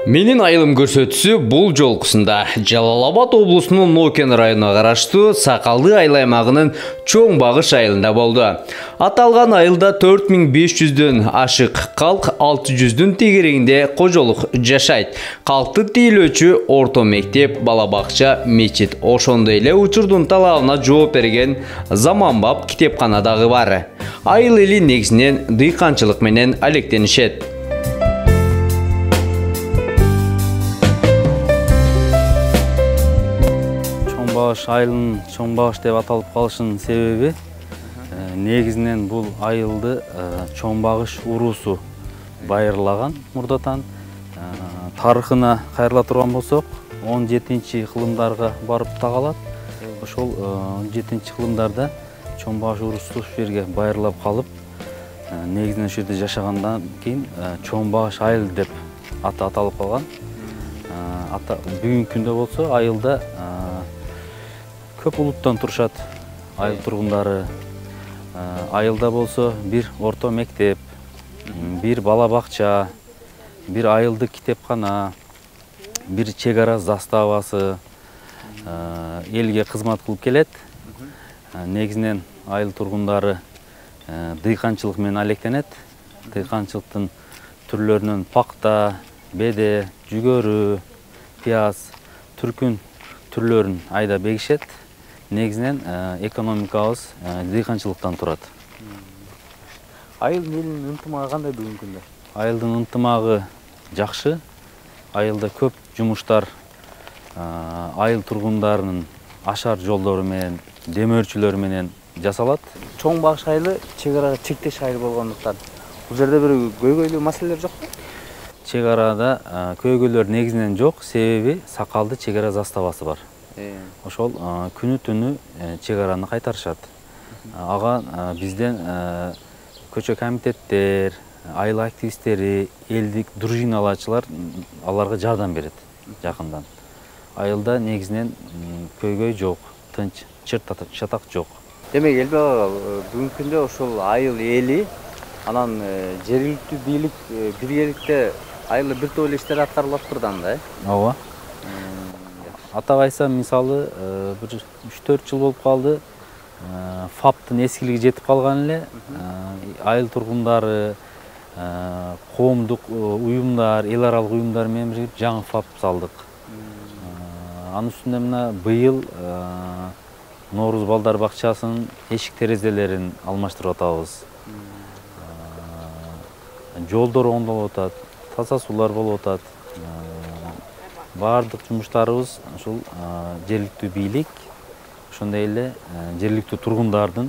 Менин айылым көрсөтүсү бул жолкусунда Жалал-Абад облусунун Нокен районуна караштуу Сакалды айыл аймагынын Чоң Багыш айылында болду. Аталган айылда 4500дөн ашык калк, 600дүн тегерегинде кожолук жашайт. Калкты тейлөөчү орто мектеп, бала бакча, мечит, ошондой эле учурдун талабына жооп берген заманбап китепкана дагы бар. Айыл эли негизинен дыйканчылык менен алектенишет. Айылын Чоң Багыш деп аталып калышынын себеби негизинен бул айылды Чоң Багыш уруусу байырлаган мурдатан. Тарыхына кайрыла турган болсок, 17-кылымдарга барып тагалат. Ошол 17-кылымдарда Чоң Багыш уруусу ушул жерге байырлап калып, негизинен ушул жерде жашагандан кийин Чоң Багыш айыл деп аты аталып калган. Бүгүнкү күндө болсо айылда көп улуттан турушат айыл тургундары. Айылда болсо бир орто мектеп, бир бала бакча, бир айылдык китепкана, бир чек ара заставасы элге кызмат кылып келет. Негизинен айыл тургундары дыйканчылык менен алектенет. Дыйканчылыктын түрлөрүнөн пакта, беде, жүгөрү, пияз, түркүн түрлөрүн айдап эгишет. Негизинен экономикабыз дыйканчылыктан турат. Айыл элинин ынтымагы кандай бүгүнкү күндө? Айылдын ынтымагы жакшы. Айылда көп жумуштар айыл тургундарынын ашар жолдору менен, демөөрчүлөр менен жасалат. Чоң Багыш айылы чек арага чектеш айыл болгондуктан бул жерде бир көйгөйлүү маселелер жокпу? Чек арада көйгөйлөр негизинен жок, себеби Сакалды чек ара заставасы бар. Ошол күнү түнү чек араны кайтарышат. Ага бизден көчө комитеттер, айыл активисттери, элдик дружиналачылар аларга жардам берет жакындан. Айылда негизинен көйгөй жок, тынч, чатак жок. Демек Элбек ага, бүгүнкү күндө ошол айыл эли анан жергиликтүү бийлик биргеликте айылда бир топ эле иштер аткарылып атпырдан да, Ооба. Атап айтсам, мисалы, бир 3-4 жыл болуп калды. ФАПтын эскилиги жетип калган эле. Айыл тургундары, коомдук уюмдар, эл аралык уюмдар менен биригип жаңы ФАП салдык. Анын үстүнө мына быйыл Нооруз балдар бакчасынын эшик терезелерин алмаштырып атабыз. Жолдор оңдолуп атат, таза суулар болуп атат. Бардык жумуштарыбыз ушул жергиликтүү бийлик, ошондой эле жергиликтүү тургундардын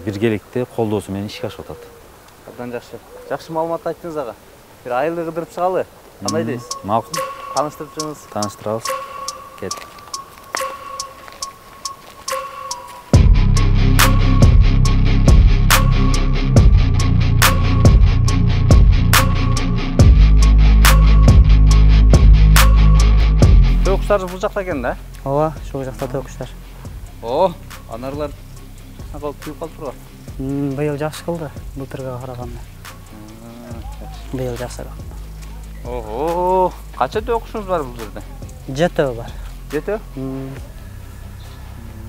биргеликте колдоосу менен ишке ашып атат. Абдан жакшы. Жакшы маалымат айттыңыз ага. Бир айылды кыдырып чыгалы. Кандай дейсиз? Макул. Тааныштырып чыгыңыз. Тааныштырабыз. Кет. Куштар бул жакта экен да? Ооба, ушул жакта куштар. Анарлар калып күйүп калып турган. Быйыл жакшы кылды, былтырга караганда. Быйыл жакшыраак. Канча кушуңуз бар бул жерде? 7 бар. 7?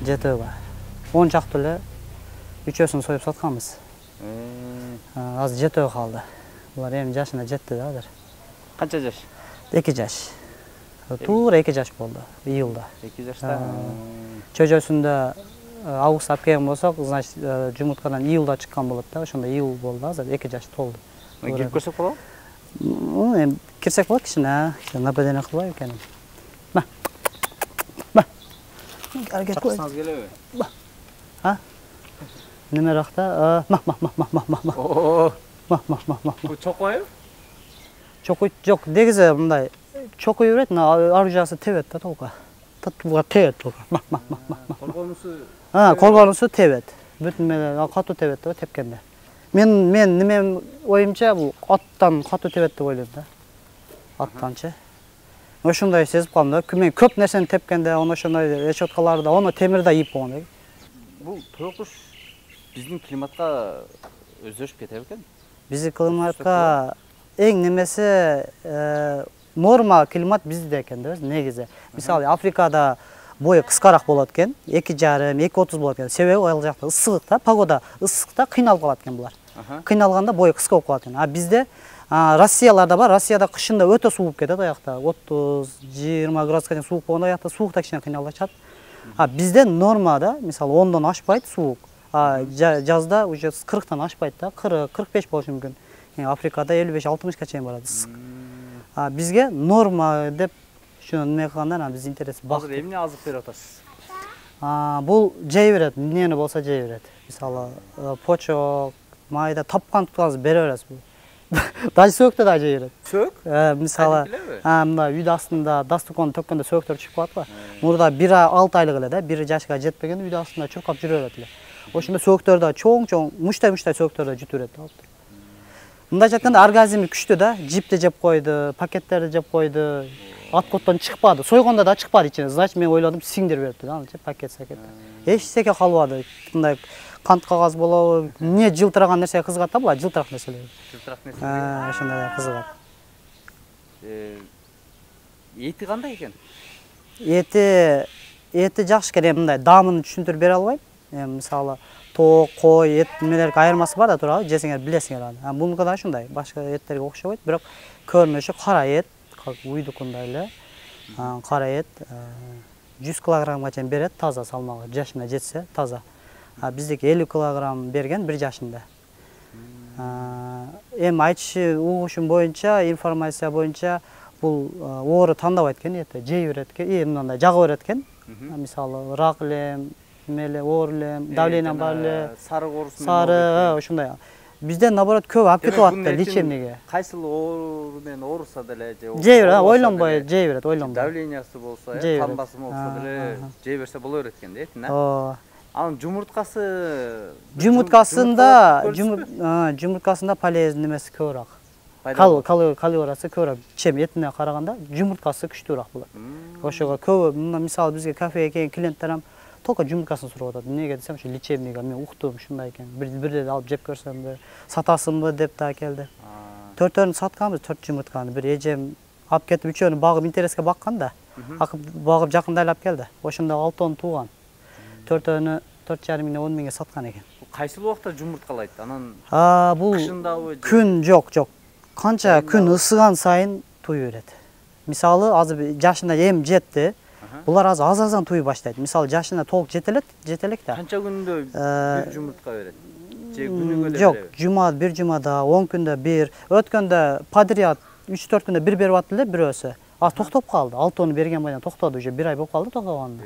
7 бар. 10 чактуу эле 3-өсүн союп сатканбыз. Азыр 7 калды. Булар эми жашына жетти да азыр. Канча жаш? 2 жаш. Туура 2 жаш болду июлда. 2 жашта. Чөжөсүндө август алып келген болсок, значит, жумурткадан июлда чыккан болот да, ошондо июл болду, азыр 2 жаш толду. Кирип көрсөк болобу? Эми кирсек болот, кичине наблюдение кылбайбы экенин. Ба. Чакырсаңыз келеби? Ба. Немеракта? Бул чокпайбы? Чокуйт жок, негизи мындай чокуй берет, ар жагысы тебет да толко. Буга тебет толко. Колгонусу? Колгонусу тебет. Бүтүн менен катуу тебет да тепкенде. Мен неме оюмча бул аттан катуу тебет деп ойлойм да. Аттанчы. Ошондой сезип калдым да. Мен көп нерсени тепкенде, ошондой решеткаларды, темир да ийип койгон. Бул тоокуш биздин климатка өздөшүп кетеби экен? Биздин климатка эң немеси Normal климат bizde eкен да, негизи. Мисалы Африкада бою кыскараак болот экен, 2,5, 2,30 болот экен. Себеби ал жакта ысык да, погода ысык да, кыйналып калат экен булар. Кыйналганда бою кыска болуп калат экен. А bizde Россияларда бар, Россияда кышында өтө сууп кетет аякта. 30-20 градуска чейин суук болгондо аякта суукта кичине кыйналышат. А bizde нормада, мисалы 10дон ашпайт суук. А жазда уже 40тан ашпайт да, 40-45 болушу мүмкүн. Африкада 55-60ка чейин барат ысык. А бизге норма деп шуну неме кылгандан биз интерес бак. Азыр эмне азык берип атасыз? Бул жей берет, эмне болсо жей берет. Мисалы почок, майда тапкан тутканыбызды бере беребиз. Даже сөөктө да жей берет. Сөөк? Мисалы мына үйдүн астында дастукон төккөндө сөөктөр чыгып калат го. Мурда 1-6 айлык эле да, 1 жашка жетпеген үйдүн астында чуркап жүрө берет эле. Ошондо сөөктөр да чоң мучтай сөөктөр да жүтүп берет. Мындайча айтканда организми күчтүү да, жипти жеп койду, пакеттерди жеп койду, откоттон чыкпады. Сойгондо да чыкпады ичине. Значит, мен ойладым, сиңдирип берипти да, анча пакет-сакет. Эч калбады. Мындай кант кагаз болобу, эмне жылтыраган нерсеге кызыгат да булар, жылтырак нерселер. Жылтырак нерселер. Ошондой кызыгат. Эти кандай экен? Эти жакшы экен, мындай даамын түшүндүрүп бере албайм. Мисалы тоок, кой, эт немелерге айырмасы бар да турабы, жесеңер билесиңер аны. Бунука да ушундай, башка эттерге окшобойт, бирок көрүнүшү кара эт, уйдукундай эле. Кара эт 100 килограммга чейин берет, таза салмагы, жашына жетсе таза. Биздики 50 килограмм берген 1 жашында. Эми айтышы угушум боюнча, информация боюнча бул оору тандабайт экен эти, жей берет экен, мындай жагы берет экен. Мисалы рак элем, меле оор элем, давление бар эле, сары оорусу сары, ошондой. Бизде наоборот көп алып кетип атты лечебныйга. Кайсыл оору менен ооруса деле же жей берет, ойлонбой жей берет, ойлонбой. Давлениясы болсо, кан басымы болсо деле жей берсе боло берет экен да этин, Ооба. Анын жумурткасында полезный немеси көбүрөөк. Калориясы көбүрөөк. Чем этине караганда жумурткасы күчтүүрөөк болот. Ошого көп, мисалы бизге кафеге келген клиенттерим только жумурткасын сурап атат. Эмнеге десем, ушу лечебныйга мен уктум, ушундай экен. Бирде алып жеп көрсөмбү, сатасыңбы деп да келди. 4-төрүн сатканбыз, 4 жумуртканы. Бир эжем алып кетип, үчөөнү багып интереске баккан да. Багып жакындайлап келди. Ошондо 6 он тууган. 4-төрүнү 4,5 миңден 10 миңге саткан экен. Кайсыл убакта жумурткалайт? Анан бул кышындабы? Күн жок. Канча күн ысыган сайын туй берет. Мисалы азыр жашына эм жетти. Булар аз-аздан туй баштайт. Мисалы жашына толук жетелек да. Канча күндө бир жумуртка берет? Же күнүгө эле? Жок, бир жумада, 10 күндө бир. Өткөндө подряд 3-4 күндө бир берип аттылы бирөөсү. Токтоп калды. 6 берген бойдан токтоду, уже 1 ай болуп калды токтогонуна.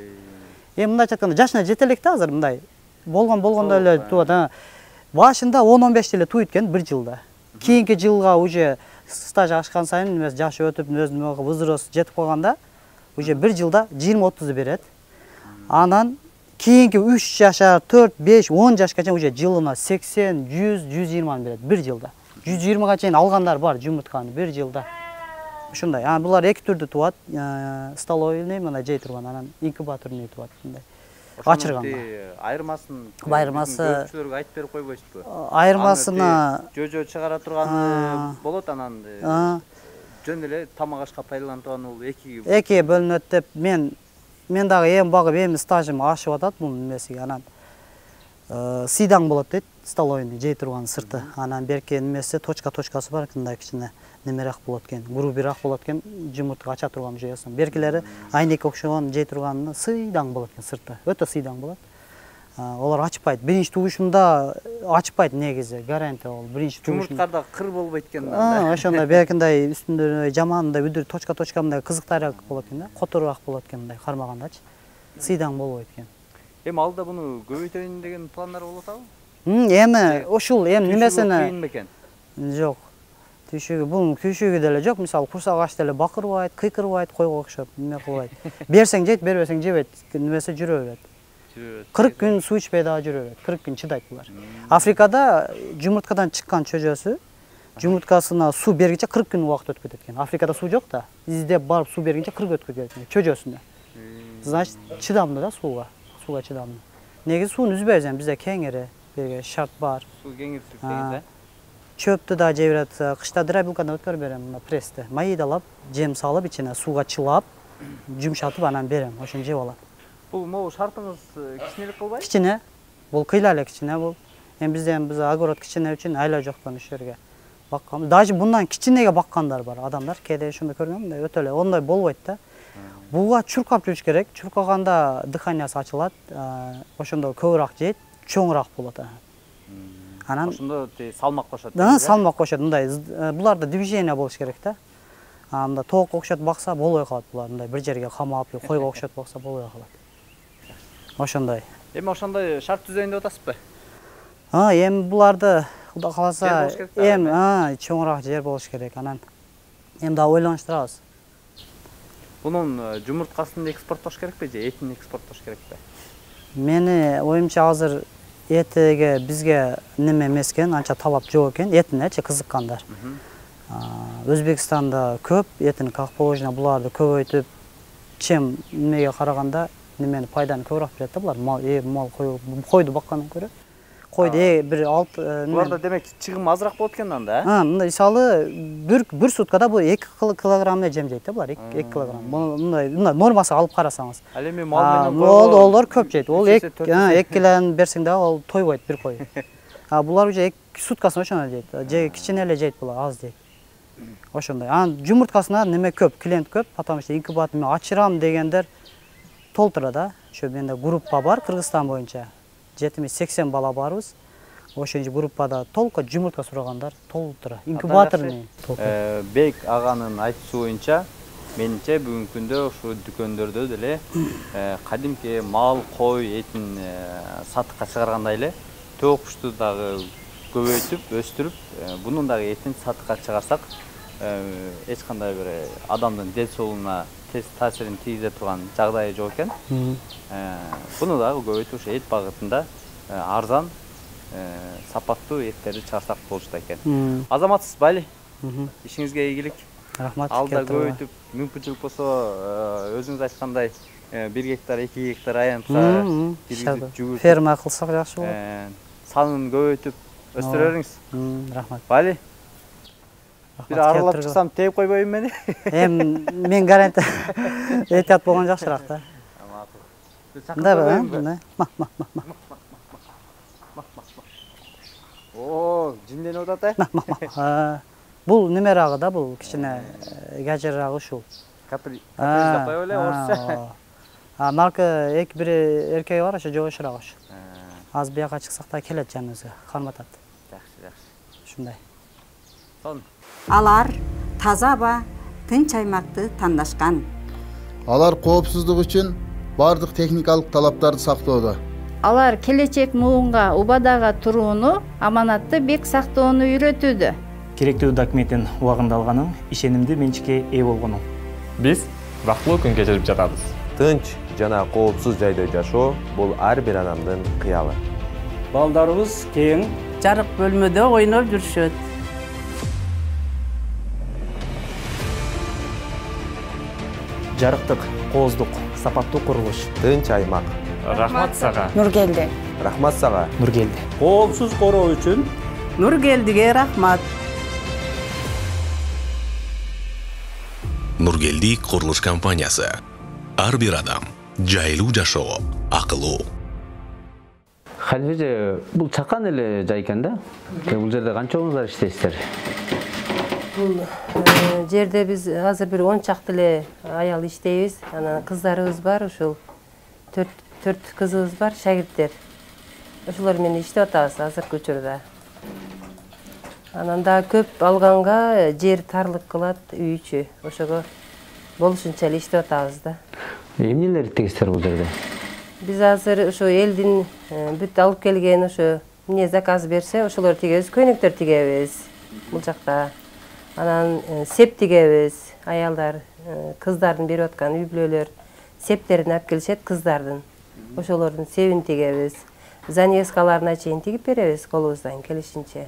Мындайча айтканда жашына жетелек да азыр мындай. Болгондо эле туат. Башында 10-15 эле туйт экен 1 жылда. Кийинки жылга уже стаж ашкан сайын эмес жашы өтүп, өзүнүн возраст жетип калганда уже 1 жылда 20-30 берет. Анан кийинки 3 жашар, 4, 5, 10 жашка чейин уже жылына 80, 100, 120 берет 1 жылда. 120га чейин алгандар бар жумуртканы 1 жылда. Ушундай. Булар эки түрдүү туат. Столовый мына жей турган, анан инкубаторный туат мындай. Ачырганда. Айырмасы көпчүлөргө айтып берип койбойсузбу? Айырмасына жөө чыгара турганы болот, анан жөн эле тамак ашка пайдаланып турганы бул экиге бөлүнөт деп мен дагы эми багып эми стажым ашып атат бул немесиге. Анан сыйдаң болот дейт, столовый жей турган сырты. Анан берки немеси точкасы бар, мындай кичине немерак болот экен, грубирак болот экен, жумуртка ача турган жөөсүн. Беркилери айнекке окшогон жей турганы сыйдаң болот экен сырты. Өтө сыйдаң болот. Олар ачпайт. Биринчи тугушунда ачпайт негизи, гарантия бол. Биринчи тугушунда. Жумурткада кыр болбойт экен да. Ошондой беркиндай үстүндө жаманында үдүр точка мындай кызыктайраак болот экен да, которураак болот экен мындай кармагандачы. Сыйдаң болбойт экен. Эми алда буну көбөйтөйүн деген пландар болуп атабы? Эми ушул немесине кыйын бекен? Жок. Бунун күйшүгү деле жок. Мисалы курсак ачты эле бакырбайт, кыйкырбайт, койго окшоп неме кылбайт. Берсең жейт, бербесең жебейт. Немеси жүрө берет. 40 күн суу ичпей дагы жүрө берет. 40 күн чыдайт булар. Африкада жумурткадан чыккан чөжөсү жумурткасына суу бергенче 40 күн убакыт өтүп кетет экен. Африкада суу жок да. Издеп барып суу бергенче 40 өтүп кетет экен чөжөсүнө. Значит, чыдамдуу да сууга чыдамдуу. Негизи сууну үзбөйбүз, бизде кеңири берген шарт бар. Суу кеңири сүрүп чөптү да жей берет. Кышта дробилкадан өткөрүп берем, мына прессти. Майдалап, жем салып, ичине сууга чылап, жумшатып анан берем. Ошону жеп алат. Бул могу шартыңыз кичинелик кылбайбы? Кичине. Бул кыйла эле кичине бул. Эми биз огород кичине үчүн айла жоктон иш жерге баккан. Даже bundan кичинеге баккандар бар адамдар. Кээде ошондой көргөм, өтө эле ондай болбойт да. Буга чуркап жүрүш керек. Чуркаганда дыханиясы ачылат. Ошондо көбүрөөк жейт, чоңураак болот. Анан Ошондо салмак кошот. салмак кошот. Мындай буларда движение болуш керек да. Мында тоокко окшоп бакса болбой калат булар. Мындай бир жерге камап, койго окшоп бакса болбой калат. Ошондой. Эми ошондой шарт түзөйүн деп атасызбы? Эми буларды Кудай кааласа, Жер болуш керек да, эми чоңураак жер болуш керек. Анан эми да ойлонуштурабыз. Бунун жумурткасын экспорттош керекпи же этин экспорттош керекпи? Мени оюмча азыр этиге бизге неме эмес экен, анча талап жок экен, этинечи кызыккандар. Өзбекстанда көп этин как положено буларды көбөйтүп, чем немеге караганда немени пайданы көбүрөөк берет да булар. Мал койду баккандан көрө. Койду бир 6 Буларда демек чыгым азыраак болот экен анда, мындай мисалы бир суткада бул 2 килограмм жем жейт да булар, 2 килограмм. Мындай нормасы алып карасаңыз. Ал эми мал менен Олар көп жейт. Ол 2 килодан берсең да ол тойбойт бир кой. Булар уже 2 суткасын ошондой жейт. Же кичине эле жейт булар, аз жейт. Ошондой. Анан жумурткасына неме көп, клиент көп, потому что инкубатор мен ачырам дегендер толтура да. Ошо менде группа бар Кыргызстан боюнча. 70-80 бала барбыз. Ошончу группада толко жумуртка сурагандар толтура. Инкубаторный. Бек аганын айтуусу боюнча, менимче бүгүнкү күндө ушу дүкөндөрдө деле кадимки мал, кой этин сатыкка чыгаргандай эле тоок кушту дагы көбөйтүп, өстүрүп, бунун дагы этин сатыкка чыгарсак, эч кандай бир адамдын ден соолугуна тез таасирин тийгизе турган жагдайы жок экен. Буну дагы көбөйтүп ушу эт багытында арзан, сапаттуу эттерди чыгарсак болчу экен. Азаматсыз Бали, ишиңизге ийгилик. Рахмат. Алда көбөйтүп, мүмкүнчүлүк болсо, өзүңүз айткандай 1 гектар, 2 гектар аянтса киргизип жүгүрүп, ферма кылсак жакшы болот. санын көбөйтүп өстүрө бериңиз. Рахмат. Бали. Бир аралап чыксам тээп койбойбу мени? Эми мен гарантия этият болгон жакшыраак да. Да. О, жинденип атат Бул немерагы да, бул кичине гажырагы ушул. Каприз деп коёбу эле орусча. Марка бир эркеги бар, ошо жогошураак ошо. Аз бияка чыксак да келет жаныбызга, карматат. Жакшы. Ушундай. Сон. Алар таза аба, тынч аймакты тандашкан. Алар коопсуздук үчүн бардык техникалык талаптарды сактоодо. Алар келечек муунга убадага турууну, аманатты бек сактоону үйрөтүүдө. Керектүү документтин убагында алганын, ишенимдүү менчикке ээ болгону. Биз бактылуу күн кечирип жатабыз. Тынч жана коопсуз жайда жашоо бул ар бир адамдын кыялы. Балдарыбыз кең, жарык бөлмөдө ойноп жүрүшөт. Жарыктык, кооздук, сапаттуу курулуш. Тынч аймак. Рахмат сага. Нургелди. Рахмат сага. Нургелди. коопсуз короо үчүн Нургелдиге рахмат. Нургелди курулуш компаниясы. Ар бир адам жайлуу жашоо, акылуу. Халифеже, бул чакан эле жай экен да? Бул жерде канчаңыздар иштейсиздер? Бул жерде биз азыр бир 10 чакты эле аял иштейбиз. Анан кыздарыбыз бар, ушул 4 кызыбыз бар, шагирттер. Ошолор менен иштеп атабыз азыркы учурда. Анан да көп алганга жер тарлык кылат үй ичи. Ошого болушунча эле иштеп атабыз да. Эмнелерди тегиздер бул жерде? Биз азыр ошо элдин бүт алып келген ошо эмне заказ берсе, ошолор тигебиз, көйнөктөр тигебиз бул жакта. Анан сеп тигебиз, аялдар, кыздардын берип аткан үй-бүлөлөр септерин алып келишет кыздардын. Ошолордун себин тигебиз. Занескаларына чейин тигип беребиз колубуздан келишинче.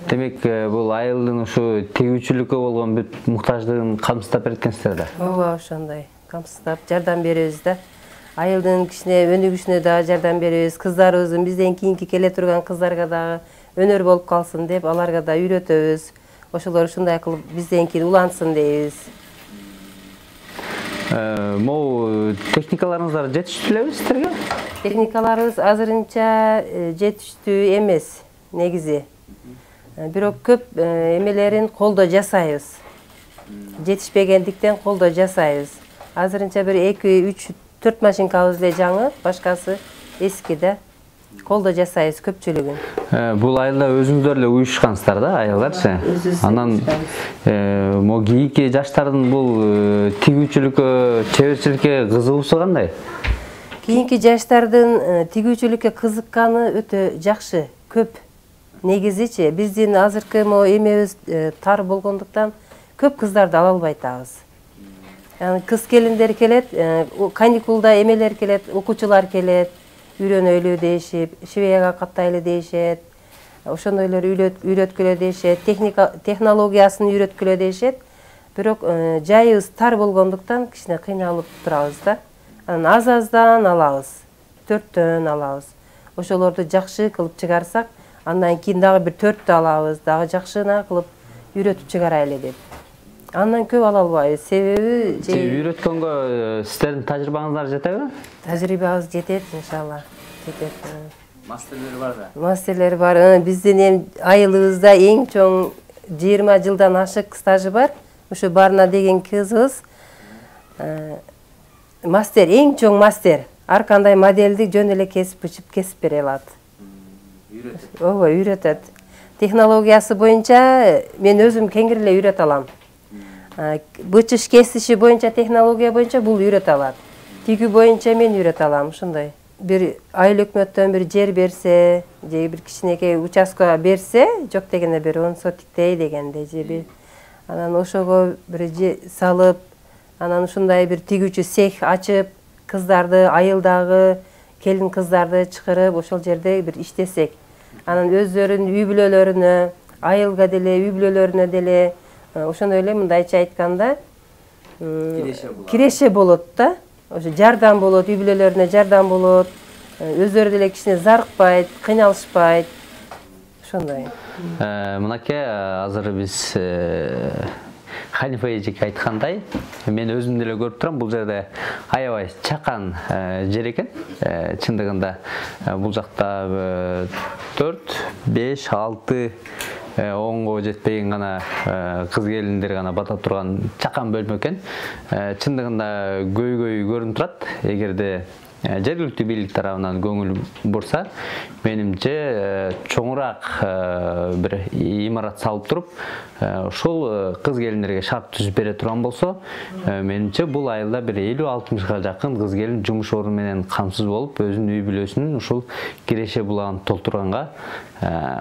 Демек, бул айылдын ушу тигүүчүлүккө болгон бүт муктаждыгын камсыздап береткенсиздер да? Ооба, ошондой. Камсыздап жардам беребиз да. Айылдын кичине өнүгүшүнө да жардам беребиз. Кыздарыбыздын бизден кийинки келе турган кыздарга дагы өнөр болуп калсын деп аларга да үйрөтөбүз. Ошолор ушундай кылып бизден кийин улансын дейбиз. Могу техникаларыңыздар жетиштүүлөбү сиздерге? Техникаларыбыз азырынча жетиштүү эмес негизи. Бирок көп эмелерин колдо жасайбыз. Жетишпегендиктен колдо жасайбыз. Азырынча бир 2, 3, 4 машинкабыз эле жаңы, башкасы эски да. Колдо жасайбыз көпчүлүгүн. Бул айылда өзүңүздөр эле уюшкансыздар да, аялдарчы? Анан могу кийинки жаштардын бул тигүүчүлүккө, чеберчиликке кызыгуусу кандай? Кийинки жаштардын тигүүчүлүккө кызыкканы өтө жакшы, көп. Негизичи биздин азыркы эмебиз тар болгондуктан көп кыздарды ала албай атабыз. Кыз келиндер келет, каникулда эмелер келет, окуучулар келет, үйрөнөйлү дейишип, швеяга каттайлы дейишет, ошондойлор үйрөткүлө дейишет, технологиясын үйрөткүлө дейишет. Бирок жайыбыз тар болгондуктан кичине кыйналып турабыз да. Аз-аздан алабыз, 4төн алабыз. Ошолорду жакшы кылып чыгарсак, андан кийин дагы бир 4тө алабыз, дагы жакшына кылып үйрөтүп чыгарайлы деп. Андан көп ала албайбыз, себеби үйрөткөнгө сиздердин тажрыйбаңыздар жетеби? Тажрыйбабыз жетет, иншалла. Жетет. Мастерлери бар да? Мастерлери бар. Биздин айылыбызда эң чоң 20 жылдан ашык стажы бар. Ушу Барна деген кызыбыз мастер, эң чоң мастер. Ар кандай модельди жөн эле кесип бычып кесип бере алат. Ооба, үйрөтөт. Технологиясы боюнча мен өзүм кеңири эле үйрөтө алам. Бычыш кесиши боюнча, технология боюнча бул үйрөтө алат. Тигүү боюнча мен үйрөтө алам, ушундай. Бир айыл өкмөттөн бир жер берсе, же бир кичинекей участка берсе, жок дегенде бир 10 сотиктей дегенде же бир. Анан ошого бир салып, анан ушундай бир тигүүчү цех ачып, кыздарды, айылдагы келин кыздарды чакырып, ошол жерде бир иштесек. Анан өздөрүнүн үй бүлөлөрүнө, айылга деле, үй бүлөлөрүнө деле, ошондой эле мындайча айтканда, киреше болот да. Ошо жардам болот, үй бүлөлөрүнө жардам болот. Өздөрү деле кичине зарыкпайт, кыйналышпайт. Ошондой. Мынакей азыр биз Ханифа эжеке айткандай, мен өзүм деле көрүп турам, бул жерде аябай чакан жер экен. Чындыгында бул жакта 4, 5, 6 10го жетпеген гана кыз келиндер гана батап турган чакан бөлмө экен. Чындыгында көйгөй көрүнүп турат. Эгерде жергиликтүү бийлик тарабынан көңүл бурса, менимче чоңураак бир имарат салып туруп, ушул кыз келиндерге шарт түзүп бере турган болсо, менимче бул айылда бир 50-60га жакын кыз келин жумуш орду менен камсыз болуп, өзүнүн үй бүлөсүнүн ушул киреше булагын толтурганга,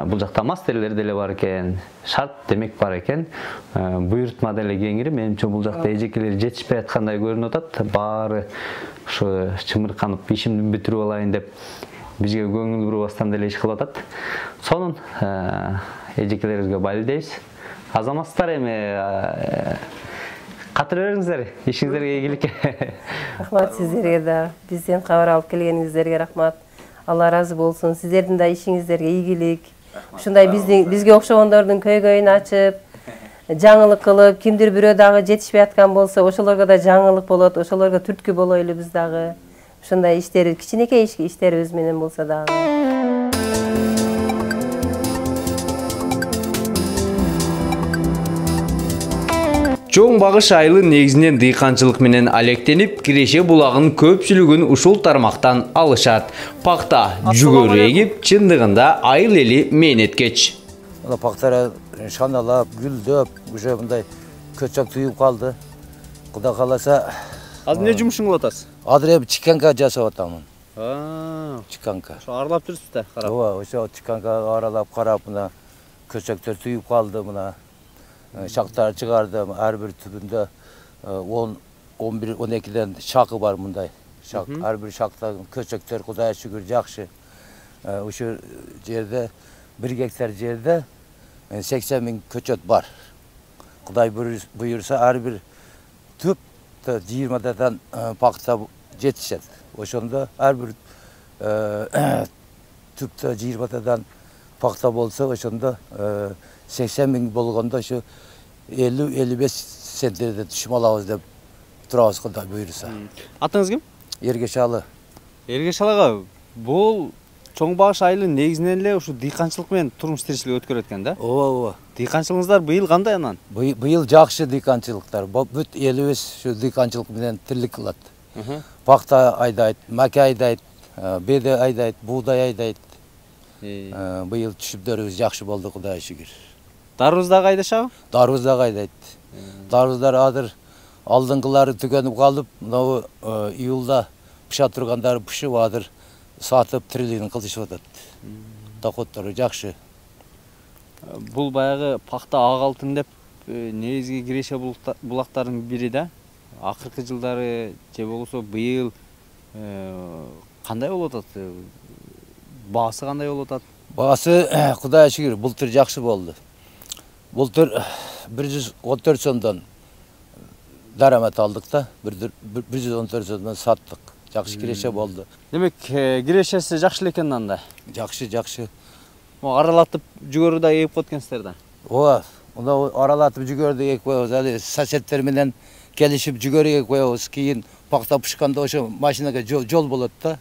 бул жакта мастерлер деле бар экен, шарт демек бар экен. Буйртма деле кеңири, менимче бул жакта эжекелер жетишпей аткандай көрүнүп атат. Баары ушу чымырканып ишимди бүтүрүп алайын деп бизге көңүл бурбастан деле иш кылып атат. Сонун эжекелерибизге байлы дейбиз. Азаматсыздар эми катыра бериңиздер, ишиңиздерге ийгилик. Рахмат сиздерге да, бизден кабар алып келгениңиздерге рахмат. Алла разы болсун. Сиздердин да ишиңиздерге ийгилик. Ушундай бизге окшогондордун көйгөйүн ачып, жаңылык кылып, кимдир бирөө дагы жетишпей аткан болсо, ошолорго да жаңылык болот, ошолорго түрткү болойлу биз дагы. Ушундай иштер, кичинекей иштерибиз менен болсо дагы. Чоң багыш айылы негизинен дыйканчылык менен алектенип, киреше булагынын көпчүлүгүн ушул тармактан алышат. Пакта, жүгөрү эгип, чындыгында айыл эли мээнеткеч. Пактар шаналап, гүлдөп, уже мындай көчөк түйүп калды. Кудай кааласа. Азыр эмне жумушуң кылып атасыз? Азыр эми чиканка жасап атамын. Чиканка. Ошо аралап жүрсүз да, карап. Ооба, ошо чиканка аралап карап, мына көчөктөр түйүп калды, мына шактар чыгардым. Ар бир түбүндө 10, 11, 12ден шакы бар мындай. Шак, ар бир шактагы көчөктөр Кудайга шүгүр жакшы. Ошо жерде 1 гектар жерде 80 000 көчөт бар. Кудай буйурса ар бир түп 20дан пакта жетишет. Ошондо ар бир түптө 20дан пакта болса ошондо 80 миң болгондо ошо 50-55 центнерден түшүм алабыз деп турабыз Кудай буйруса. Атыңыз ким? Эргешалы. Эргешалы ага, бул чоң багыш айылы негизинен эле ушу дыйканчылык менен турмуш тиричилик өткөрөт экен да? Ооба. Дыйканчылыгыңыздар быйыл кандай анан? Быйыл жакшы дыйканчылыктар. Бүт элибиз ушу дыйканчылык менен тирлик кылат. Пакта айдайт, маке айдайт, беде айдайт, буудай айдайт. Быйыл түшүмдөрүбүз жакшы болду, Кудайга шүгүр. Дарыбыз дагы айдашабы? Дарыбыз дагы айдайт. Дарыбыздар азыр алдыңгылары түгөнүп калып, мына июлда пыша тургандары пышып азыр сатып тирилигин кылышып атат. Доходдору жакшы. Бул баягы пакта ак алтын деп негизги киреше булактардын бири да. Акыркы жылдары же болбосо быйыл кандай болуп атат? Баасы кандай болуп атат? Баасы Кудайга шүгүр, былтыр жакшы болду. Былтыр 114 сомдон дарамат алдык да, 114 сомдон саттык. Жакшы киреше болду. Демек, кирешеси жакшы эле экен анда. Жакшы. Аралатып жүгөрү да ээп кеткенсиздер да. Ооба, мына аралатып жүгөрдү ээп коебуз. Али соседтер менен келишип жүгөрү ээп коебуз. Кийин пакта пышканда ошо машинага жол болот да.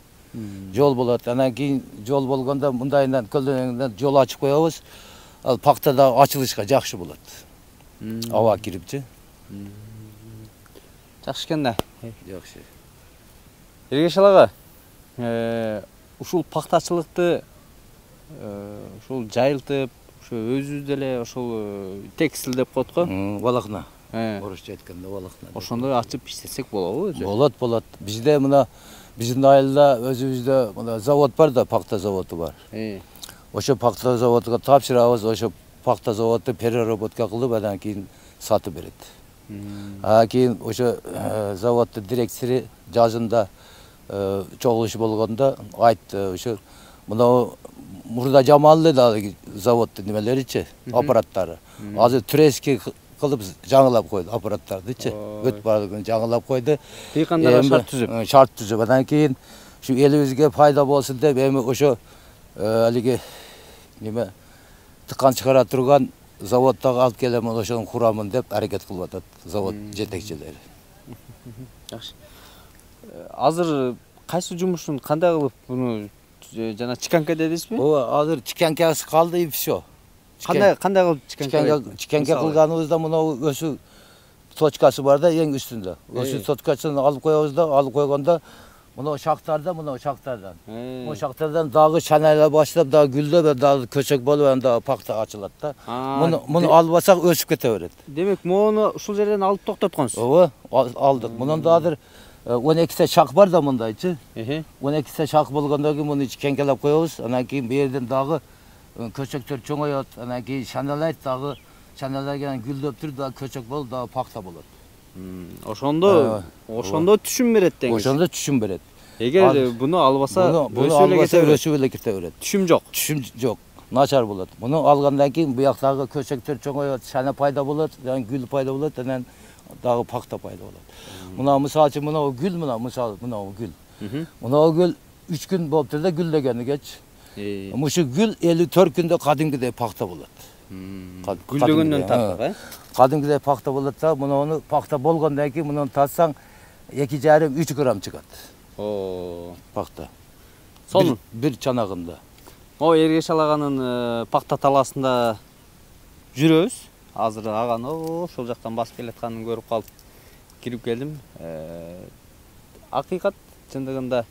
Жол болот. Анан кийин жол болгондо мындайынан көлдөнөңдөн жол ачып коебуз. Ал пактада ачылышка жакшы болот. Аба кирипчи. Жакшы экен да. Жакшы. Эргешалы ага, ушул пактачылыкты ушул жайылтып, ошо өзүбүз деле ошол текстиль деп коет го. Балакна. Орусча айтканда балакна. Ошондой ачып иштесек болобу өзү? Болот. Бизде мына биздин айылда өзүбүздө мына завод бар да, пакта заводу бар. Ошо пакта заводуга тапшырабыз, ошо пакта заводу переработка кылып, андан кийин сатып берет. Кийин ошо заводдун директору жазында чогулуш болгондо айтты, ошо мына мурда жаман эле заводдун немелеричи, аппараттары. Азыр трески кылып жаңылап койду аппараттардычы. Бүт баардыгын жаңылап койду. Дыйкандарга шарт түзүп. Андан кийин ушу элибизге пайда болсун деп эми ошо алиги неме тыкан чыгара турган заводдагы алып келем, ошонун курамын деп аракет кылып атат завод жетекчилери. Жакшы. Азыр кайсы жумушун кандай кылып буну жана чиканка дедизби? Ооба, азыр чиканкасы калды и всё. Кандай кылып чиканка кылганыбызда мына өсү точкасы бар да, эң үстүндө. Өсү точкасын алып коебуз да, алып койгондо мына шактардан. О шактардан дагы шанайла баштап, дагы гүлдөп, дагы көчөк болуп, дагы пакта ачылат да. Муну албасак өсүп кете берет. Демек, муну ушул жерден алып токтотконсуз? Ооба, алдык. Мунун да азыр 12 шак бар да мындайчы. 12 шак болгондон кийин муну чикенкелеп коебуз. Анан кийин бу жерден дагы көчөктөр чоңойот. Анан кийин шаналайт, дагы шаналайган гүлдөп туруп, дагы көчөк болуп, дагы пакта болот. Ошондо түшүм берет деңиз. Ошондо түшүм берет. Эгер буну албаса, өсүп эле кете берет. Түшүм жок. Түшүм жок. Начар болот. Муну алгандан кийин буяктагы көчөктөр чоңойот, шана пайда болот, анан гүл пайда болот, анан дагы пакта пайда болот. Мына мисалы үчүн мына гүл, мына гүл. Мына гүл 3 күн болуптур да гүлдөгөнүгөчү. Мушу гүл 54 күндө кадимгидей пакта болот. Гүлдөгөндөн тартып, Кадимгидей пакта болот да, муну пакта болгондон кийин муну татсаң 2,5-3 грамм чыгат. Пакта. Сонун бир чанагында. Эргешалы аганын пакта таласында жүрөбүз. Азыр аганы ошол жактан басып келатканын көрүп калып кирип келдим. Акыйкат чындыгында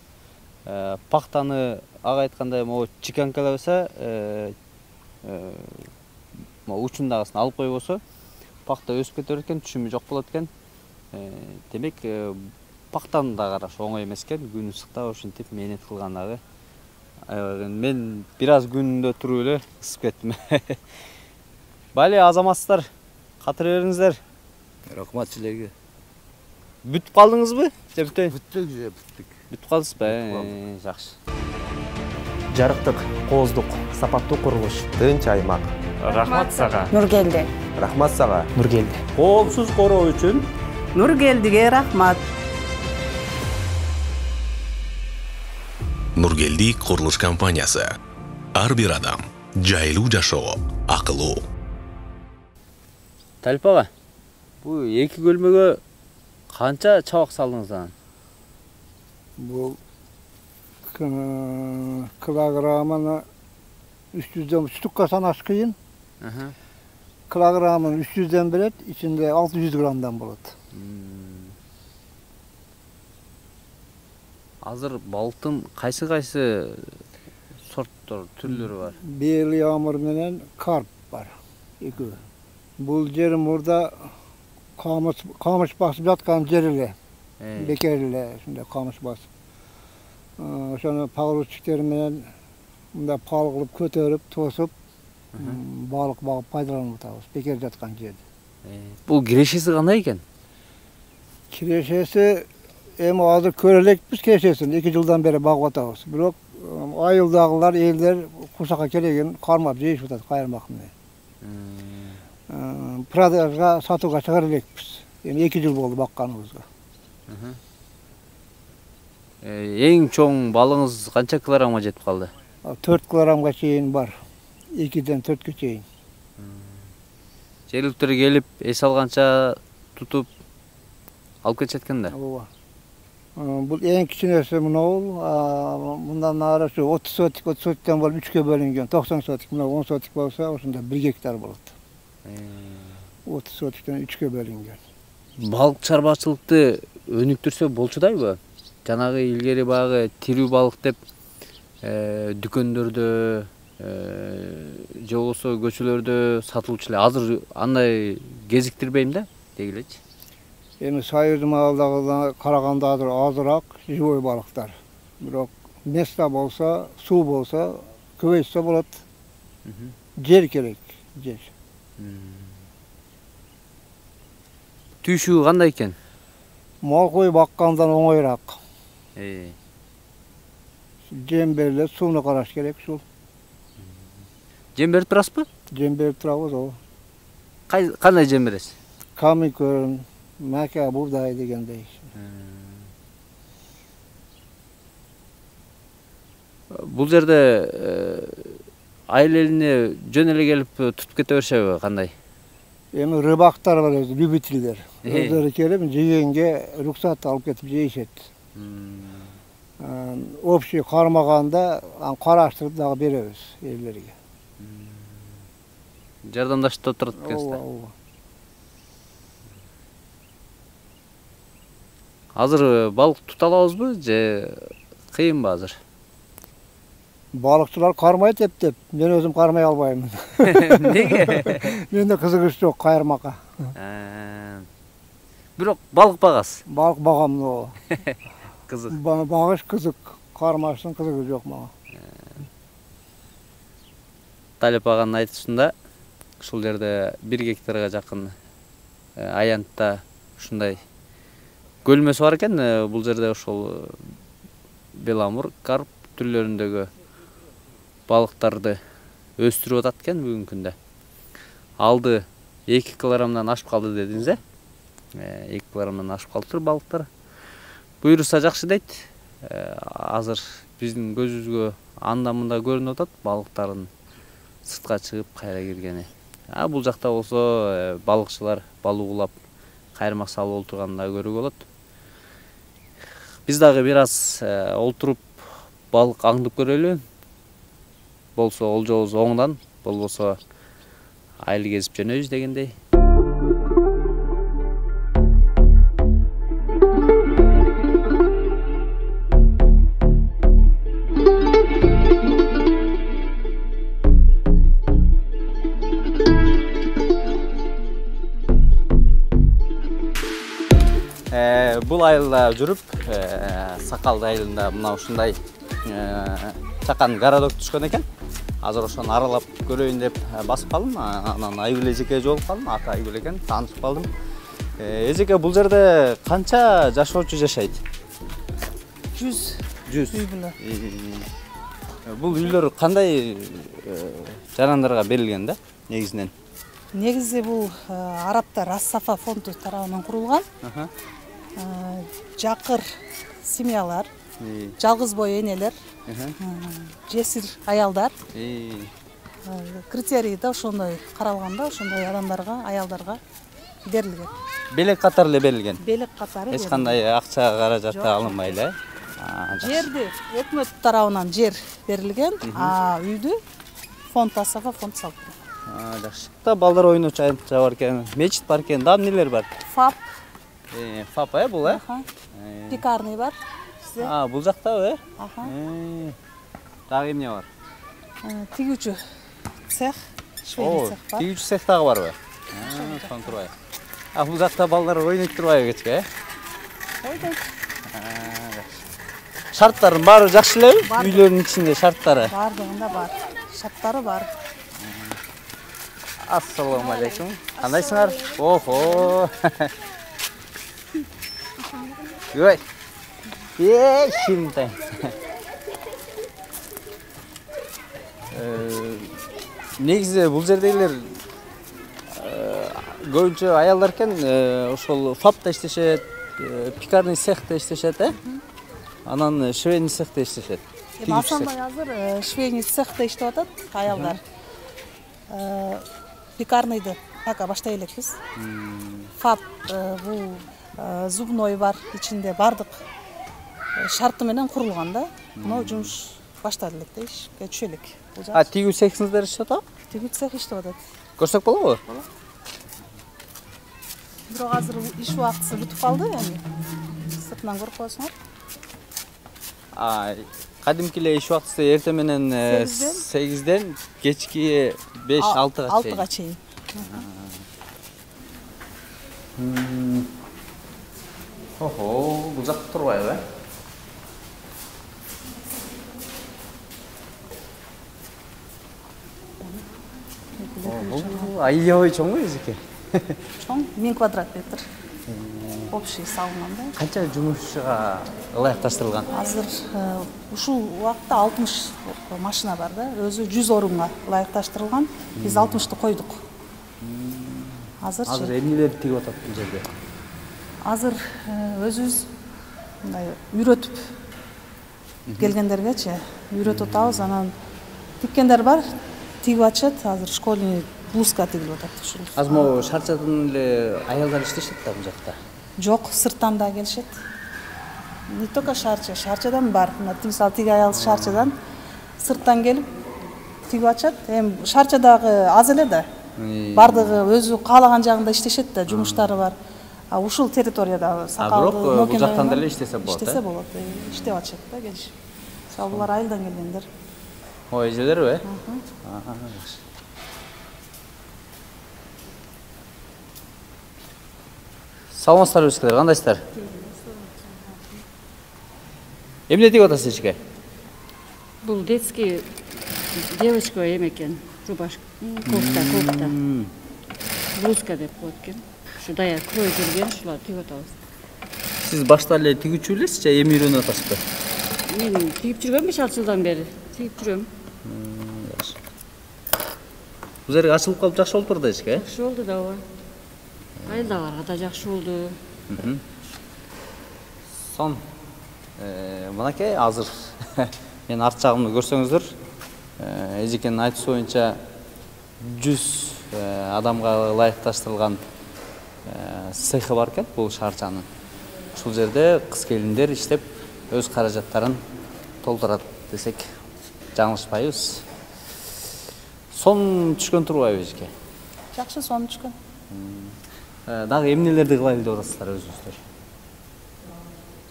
пактаны ага айткандай могу чиканкалабаса, учундагысын алып койбосо, пакта өсүп кете берет экен, түшүмү жок болот экен. Демек, пактаны да караш оңой эмес экен, күн ысыкта ушинтип мээнет кылган дагы. Мен бир аз күнүндө туруп эле ысып кеттим. Бали азаматсыздар, катыра бериңиздер. Рахмат силерге. Бүтүп калдыңызбы? Бүттүк. Бүтүп калдыңызбы? Жакшы. Жарыктык, кооздук, сапаттуу курулуш. Тынч аймак. Рахмат сага. Нургелди. Рахмат сага. Нургелди. Коопсуз короо үчүн Нургелдиге рахмат. Нургелди курулуш компаниясы. Ар бир адам жайлуу жашоо акылуу. Талип ага, бу эки көлмөгө канча чабак салдыңыз анан? Бул килограмманы 300'den штукка санаш кыйын. Kilogramın 300'den берет, içinde 600 gramdan болады. Азыр балыктын кайсы сорттор, түрлөрү бар? Бел ямыр менен карп бар. Экөө. Бул жер мурда камыш басып жаткан жер эле. Бекер эле ушундай камыш басып. Ошону погрузчиктер менен мында пал кылып көтөрүп, тосуп, балык багып пайдаланып атабыз. Бекер жаткан жерди. Бул кирешеси кандай экен? Кирешеси эми азыр көрө элекпиз кирешесин. 2 жылдан бери багып атабыз. Бирок айылдагылар, элдер курсакка келген кармап жейишип атат кайырмак менен. Продажга сатууга чыгара элекпиз. Эми 2 жыл болду бакканыбызга. Эң чоң балыңыз канча килограмга жетип калды? 4 килограмга чейин бар. 2'den 4'e чейин. Жергиликтер келип, эс алганча тутуп алып кетишет экен да. Ооба. Бул эң кичинеси мынау, мындан нары 30 сотиктен болуп 3кө бөлүнгөн. 90 сотик, мына 10 сотик болсо, ошондо 1 гектар болот. 30 сотиктен 3кө бөлүнгөн. Балык чарбачылыкты өнүктүрсө болчудайбы? Жанагы илгери багы тирүү балык деп дүкөндөрдө же болбосо көчөлөрдө сатылчу эле. Азыр андай кезиктирбейм да, дегилечи. Эми Союз маалдагына караганда азыраак живой балыктар. Бирок место болсо, суу болсо, көбөйтсө болот. Жер керек, жер. Түйшүгү кандай экен? Мал кой баккандан оңойраак. Жем берилет, сууну караш керек ушул. Жем берип турасызбы? Жем берип турабыз, ооба. Кандай жем бересиз? Камикөрн, мака, бурдай дегендей. Бул жерде айыл элине жөн эле келип тутуп кете беришеби, кандай? Эми рыбактар бар, любительдер. Өздөрү келип жегенге руксат алып кетип жейишет. Общий кармаганда караштырып дагы беребиз элдерге. Жардамдаштырып турат экенсиз. Азыр балык тута алабызбы же кыйынбы азыр? Балыкчылар кармайт деп, мен өзүм кармай албайм. Неге? Менде кызыгыш жок кайырмакка. Бирок балык багасыз. Балык багам, ооба. Кызык. Багыш кызык, кармаштын кызыгы жок мага. Талип аганын айтышында ушул жерде 1 гектарга жакын аянтта ушундай көлмөсү бар экен. Бул жерде ошол беламур, карп түрлөрүндөгү балыктарды өстүрүп атат экен бүгүнкү күндө. Алды 2 килограммдан ашып калды дедиңиз, 2 килограммдан ашып калыптыр балыктар. Буйруса жакшы дейт. Азыр биздин көзүбүзгө анда-мында көрүнүп атат балыктардын сыртка чыгып кайра киргени. Бул жакта болсо балыкчылар балуулап кайырмак салып олтурганын да көрүүгө болот. Биз дагы бир аз олтуруп балык аңдып көрөлү. Болсо олжобуз оңдан, болбосо айыл кезип жөнөбүз дегендей. Бул айылда жүрүп, Сакалды айылында мына ушундай чакан городок түшкөн экен. Азыр ошону аралап көрөйүн деп басып калдым. Анан Айгүл эжеке жолугуп калдым. Аты Айгүл экен, таанышып калдым. Эжеке, бул жерде канча жашоочу жашайт? 100. Үй бүлө. Бул үйлөр кандай жарандарга берилген да, негизинен? Негизи бул арабтар Ас-Сафа фонду тарабынан курулган. Жакыр семьялар, жалгыз бой энелер, жесир аялдар критерий да ошондой каралганда, ошондой адамдарга, аялдарга берилген. Белек катары эле берилген. Белек катары. Эч кандай акча каражаты алынбай эле. Жерди өкмөт тарабынан жер берилген, үйдү фонд асага фонд салып. Жакшы. Балдар ойночу аянтча бар экен, мечит бар экен, да эмнелер бар? ФАП. ФАП бул Пекарный бар. Бул жактабы? Дагы эмне бар? Тигүүчү цех, швейный цех бар. Тигүүчү цех дагы барбы? Сон турбай. Бул жакта балдар ойнойт турбайбы кечке? Ойнойт. Шарттарын баары жакшы элеби? Үйлөрдүн ичинде шарттары. Бардыгында бар. Шарттары бар. Ассаламу алейкум. Кандайсыңар? Охо. Ой. Шимтай. Негизи бул жердегилер көбүнчө аялдар экен, ошол ФАПта иштешет, пекарный цехта иштешет, анан швейный цехта иштешет. Асанбай азыр швейный цехта иштеп атат аялдар. Пекарныйды пока баштай элекпиз. ФАП бул зубной бар, ичинде бардык шарты менен курулган да. Мына жумуш баштады элек да, ишке түшө элек. Тигүү цехиңиздер иштеп атабы? Тигүү цех иштеп атат. Көрсөк болобу? Бирок азыр иш убактысы бүтүп калды, эми сыртынан көрүп коесуңар. Кадимки эле иш убактысы эртең менен 8ден кечки 5-6га чейин. Охо, бул жакта турбайбы? Аябай чоңбу эжеке? Чоң, 1000 квадрат метр. Общий салынган да. Канча жумушчуга ылайыкташтырылган? Азыр ушул убакта 60 машина бар да, өзү 100 орунга ылайыкташтырылган. Биз 60-ты койдук. Азыр эмнелерди тигип атат бул жерде? Азыр өзүбүз мындай үйрөтүп келгендергечи үйрөтүп атабыз, анан тиккендер бар, тигип атышат. Азыр школьный блузка тигилип атат ушул. Азыр могу шарчадан эле аялдар иштешет да бул жакта? Жок, сырттан да келишет. Не только шарчадан бар. Мисалы тиги аял шарчадан сырттан келип тигип атышат. Эми шарчадагы аз эле да. Бардыгы өзү каалаган жагында иштешет да, жумуштары бар. Ушул территорияда сакалды, бирок бул жактан деле иштесе болот. Иштесе болот. Иштеп атышат да, келишип. Мисалы булар айылдан келгендер. Эжелерби? Саламатсыздарбы эжекелер, кандайсыздар? Эмне тигип атасыз эжеке? Бул детский девочка экен, рубашка, кофта. Блузка деп коет экен. Ушу даяр крой жүргөн, ушуларды тигип атабыз. Сиз башта эле тигүүчү элесиз же эми үйрөнүп атасызбы? Мен тигип жүргөм 5-6 жылдан бери. Тигип жүрөм. Бул жерге ачылып калып жакшы болуп турду эжеке? Жакшы болду да ооба. Айылдагыларга да жакшы болду. Сон мынакей азыр мен арт жагымды көрсөңүздөр, эжекенин айтуусу боюнча 100 адамга ылайыкташтырылган цехи бар экен бул шаарчанын. Ушул жерде кыз келиндер иштеп өз каражаттарын толтурат десек жаңылышпайбыз. Сон түшкөн турбайбы эжеке? Жакшы сон түшкөн. Дагы эмнелерди кылайлы деп атасыздар өзүңүздөр?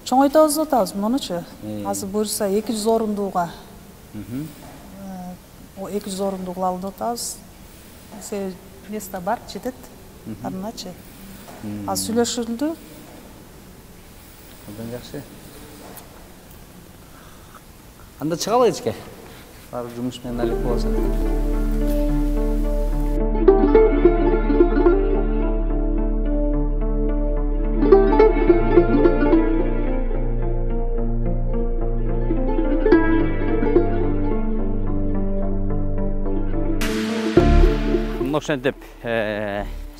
Чоңойтабыз деп атабыз мунучу. Азыр буюрса 200 орундууга. 200 орундуу кылалы деп атабыз. Себеби место бар, жетет. Арначы. Азыр сүйлөшүлдү. Абдан жакшы. Анда чыгалы эжеке. Баары жумуш менен алек болот. Ошентип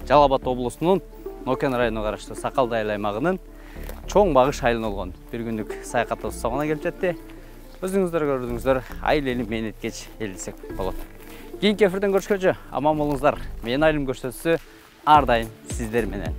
Жалал Абад облусунун Нокен районуна караштуу Сакалды айыл аймагынын чоң багыш айылына болгон бир күндүк саякатыбыз соңуна келип жетти. Өзүңүздөр көрдүңүздөр, айыл эли мээнеткеч эл десек болот. Кийинки эфирден көрүшкөнчө аман болуңуздар. Менин айылым көрсөтүсү ар дайым сиздер менен.